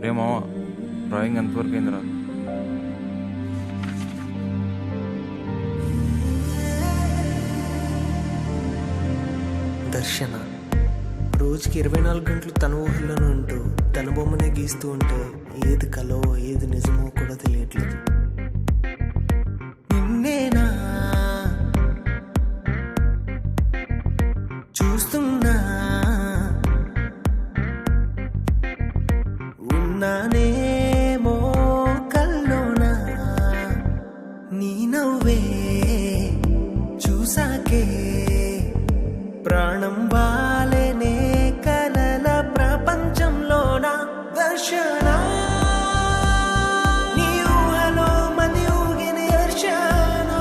ఏమో డ్రాయింగ్ ఎంతవరకు అయిందిరా? దర్శన రోజుకి 24 గంటలు తన ఊహల్లోనే ఉంటూ తన బొమ్మనే గీస్తూ ఉంటే ఏది కలో ఏది నిజమో కూడా తెలియట్లేదు. నిన్నేనా చూస్తున్నా ఉన్నానేమో కల్లోనా నీ నవ్వే చూసాకే ప్రాణం వాలేనే కలల ప్రపంచంలోన దర్శన నీ ఊహలో మది ఊగిన దర్శన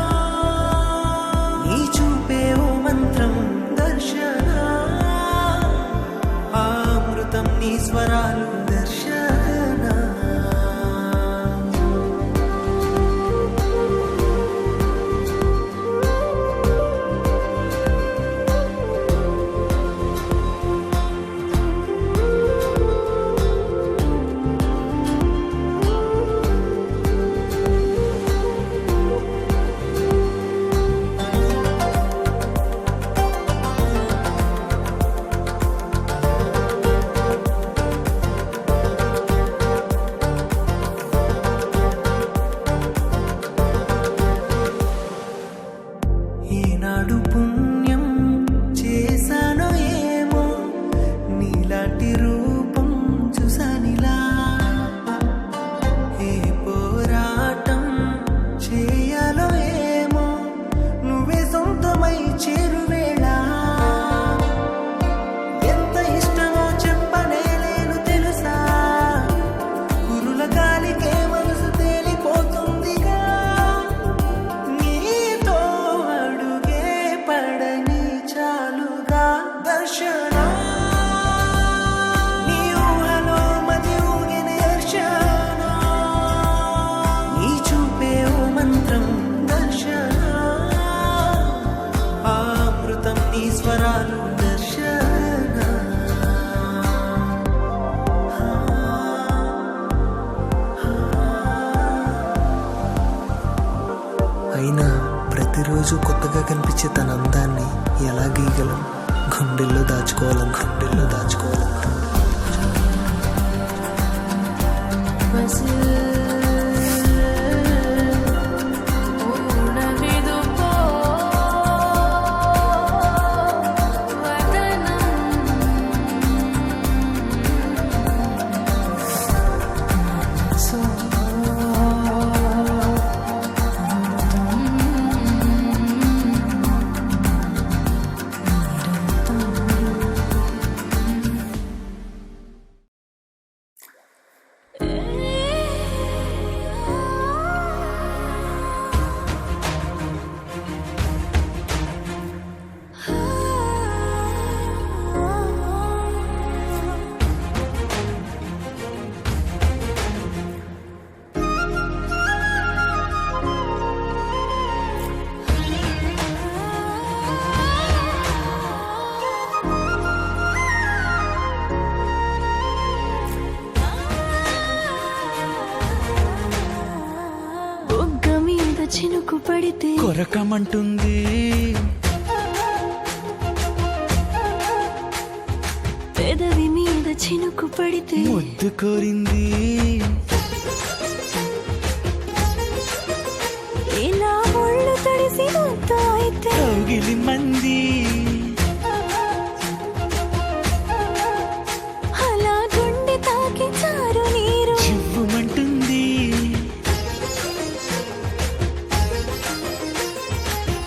నీ చూపే ఓ మంత్రం దర్శన అమృతం నీ స్వరాలు దర్శన. ఏనాడు పుణ్యం చేశానో ఏమో నీలాంటి రూపం చూసానిలా ఏ పోరాటం చేయాలో ఏమో నువ్వే సొంతమై చేరువేళ ఎంత ఇష్టమో చెప్పనేలేను తెలుసా కురుల గాలికే మనసు తేలిపోతుందిగా నీతో అడుగే పడని చాలుగా దర్శన నీ ఊహలో మది ఊగిన దర్శన నీ చూపే ఓ మంత్రం దర్శన అమృతం నీ స్వరాలు దర్శన. అయినా ప్రతిరోజు కొత్తగా కనిపించే తన అందాన్ని ఎలా గీయగలం? గుండెల్లో దాచుకోవాలం. చినుకు పడితే కొరకమంటుంది పెదవి మీద చినుకు పడితే ముద్దు కోరింది ఇలా ఒళ్ళు తడిసి ముద్దు అయితే కౌగిలి మంది అలా గుండె తాకి చారు నీరు చివ్వుమంటుంది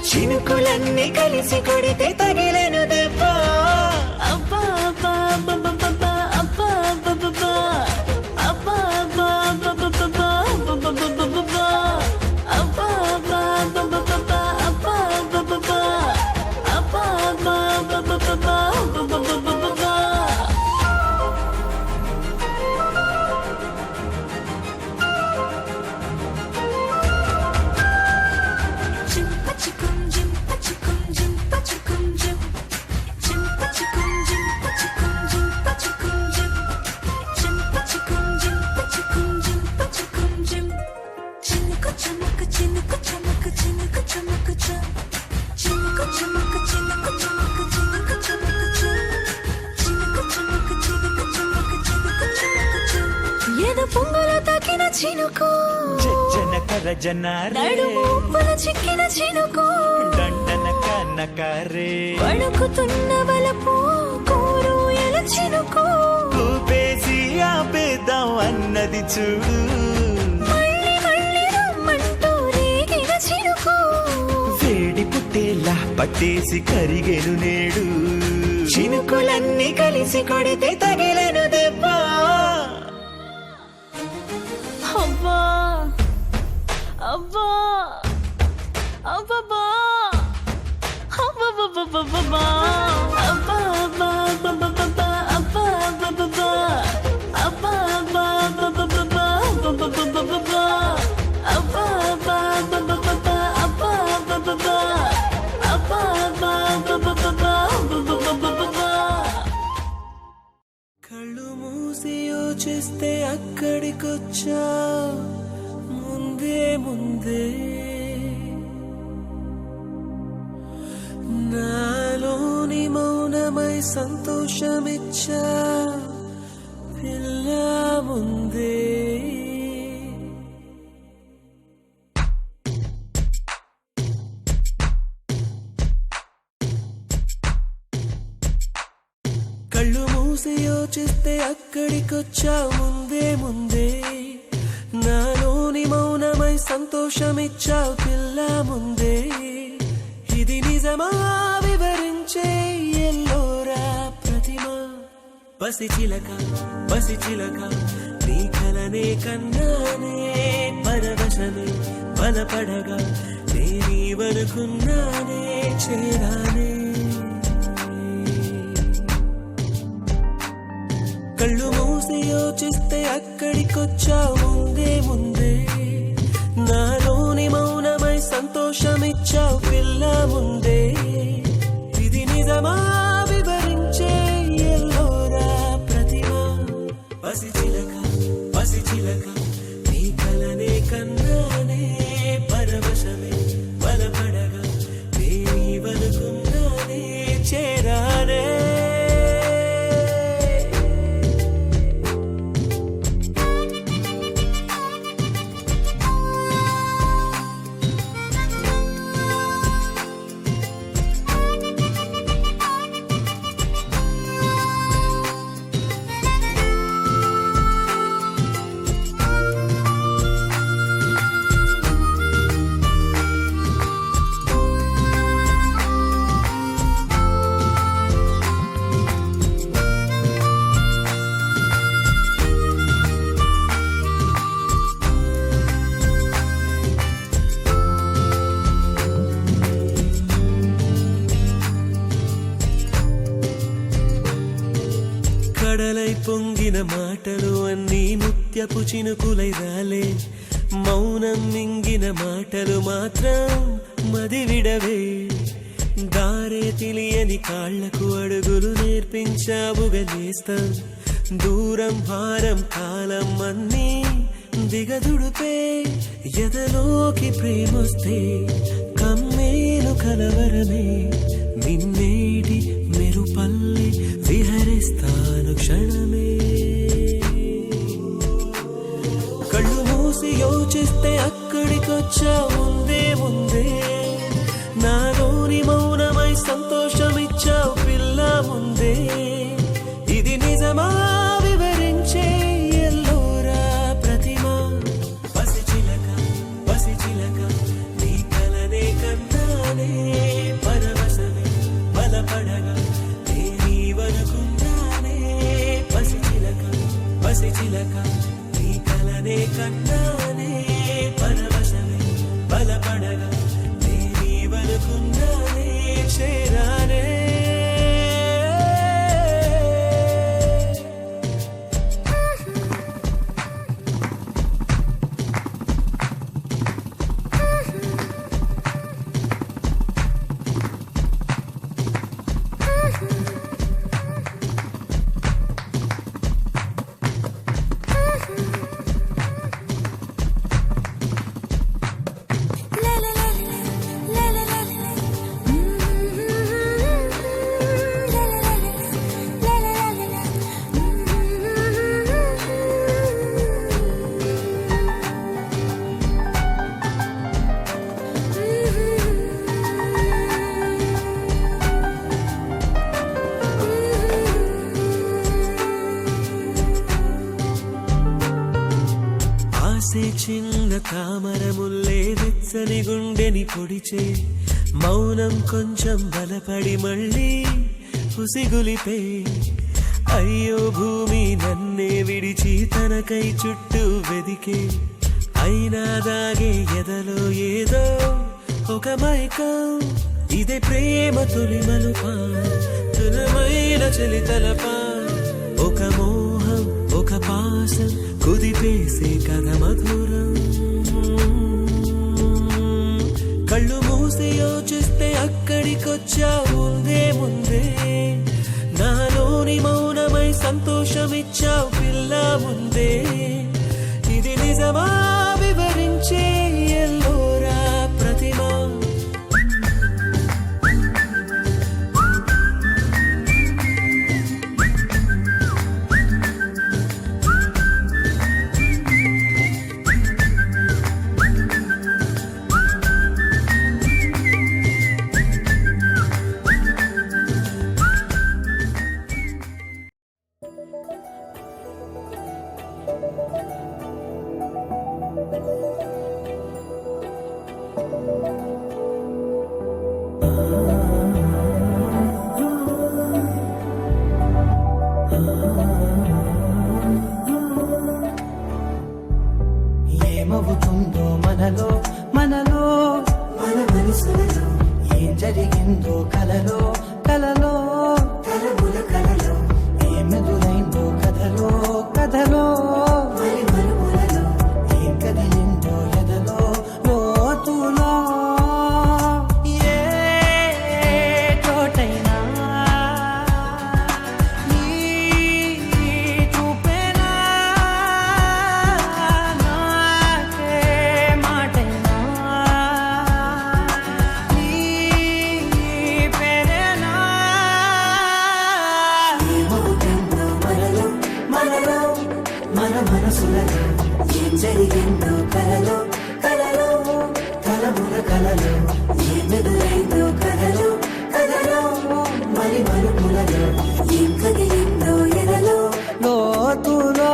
చినుకులన్నీ కలిసి కొడితే తగిలేను దెబ్బ. అబ్బా అబ్బా అబ్బా అబ్బా అబ్బా అబ్బా అబ్బా అబ్బా అబ్బా అబ్బా అబ్బా అబ్బా అబ్బా అబ్బా అబ్బా అబ్బా అబ్బా జింప చికుం జింప చికుం జింప చికుం జిం జనారే నడుము ఉప్పున చిక్కిన చినుకు దండనక నకారే వణుకుతున్న వలపు కోరు ఎల చినుకు ఊపేసి ఆపేద్దాం అన్నది చూడు మళ్ళీ మళ్ళీ రమ్మంటూ రేగిన చినుకు వేడి పుట్టేలా పట్టేసి కరిగెను నేడు చినుకులన్నీ కలిసి కొడితే తగిలేను దెబ్బ అబ్బా అబ్బా అబ్బా అబ్బా కళ్ళు మూసి యోచిస్తే అక్కడికొచ్చా ముందే ముందే నాలోని మౌనమై సంతోషమిచ్చా పిల్ల ముందే కళ్ళు మూసి యోచిస్తే అక్కడికొచ్చా ముందే ముందే నాలోని మౌనమై సంతోషమిచ్చావు పిల్ల ముందే ఇది నిజమా వివరించే ఎల్లోరా ప్రతిమ పసిచిలక పసిచిలక నీ కలనే కన్నానే పరవశమే బలపడగా నేనీవనుకున్నానే చేరానే కళ్ళు మూసి యోచిస్తే అక్కడికొచ్చావు ముందే ముందే నాలోని మౌనమై సంతోషమిచ్చావు పిల్ల ముందే ఇది నిజమా వివరించే ఎల్లోరా ప్రతిమ పసిచిలక పసిచిలక నీ కలనే కన్నానే పరవశమే బలపడగా నేనీవనుకున్నానే చేరానే కడలై పొంగిన మాటలు అన్నీ ముత్యపు చినుకులై రాలే మౌనం మింగిన మాటలు మాత్రం మది విడవే దారే తెలియని కాళ్లకు అడుగులు నేర్పించావుగా నేస్తం దూరం భారం కాలం అన్నీ దిగదుడుపే ఎదలోకి ప్రేమొస్తే కమ్మేలు కలవరమే నిన్నేటి మెరుపల్లి విహరిస్తాను క్షణమే కళ్ళు మూసి యోచిస్తే అక్కడికొచ్చా ముందే ముందే నాలోని మౌనమై సంతోషమిచ్చావు పిల్ల ముందే ఇది నిజమా వివరించే ఎల్లోరా ప్రతిమ పసిచిలక పసిచిలక నీ కలనే కన్నానే పరవశమే బలపడగా నేనీవనుకున్నానే పసిచిలక పసిచిలక నీ కలనే కన్నానే పరవశమే బలపడగా నేనీవనుకున్నానే చేరానే la la la la la la la తామరముల్లే వెచ్చని గుండెని పొడిచే మౌనం కొంచెం బలపడి మళ్ళీ ఉసిగులిపే అయ్యో భూమి నన్నే విడిచి తనకై చుట్టూ వెదికే అయినా దాగే ఎదలో ఏదో ఒక మైకం ఇదే ప్రేమ తొలి మలుపా తులమైన చలి తలపా ఒక మోహం ఒక పాసం కుదిపేసే కథ మధురం కళ్ళు మూసి యోచిస్తే అక్కడికొచ్చా ముందే ముందే నాలోని మౌనమై సంతోషమిచ్చావు పిల్ల ముందే ఇది నిజమా వివరించే ఎల్లోరా ప్రతిమ ఏమవుతుందో మనలో మనలో మన మనసులో ఏం జరిగిందో కలలో కలలో కలముల కలలో ఏమెదురైందో కథలో కథలో మరి మరుపులలో ఏం కదిలిందో ఎదలో లోతులో ఏ చోటైనా నీ చూపేనా నాకే మాటైనా నీ పేరేనా ఏమవుతుందో మనలో మనలో మన మనసులలో ఏం జరిగిందో కలలో కలలో కలముల కలలో ఏమెదురైందో కథలో కథలో మరి మలుపులలో ఏం కదిలిందో ఎదలో లోతులో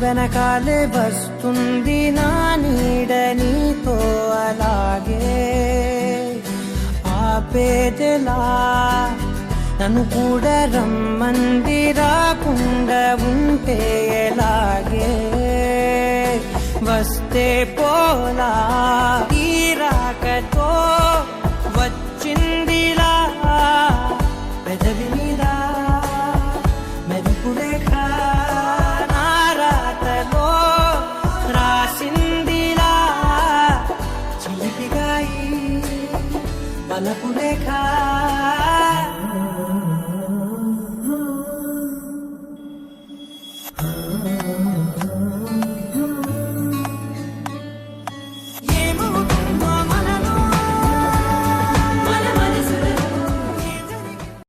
వెనకాలే వస్తుంది నా నీడ నీతో అలాగే ఆపేదెలా నన్ను కూడా రమ్మంది రాకుండా ఉంటే ఎలాగే వస్తే పోలా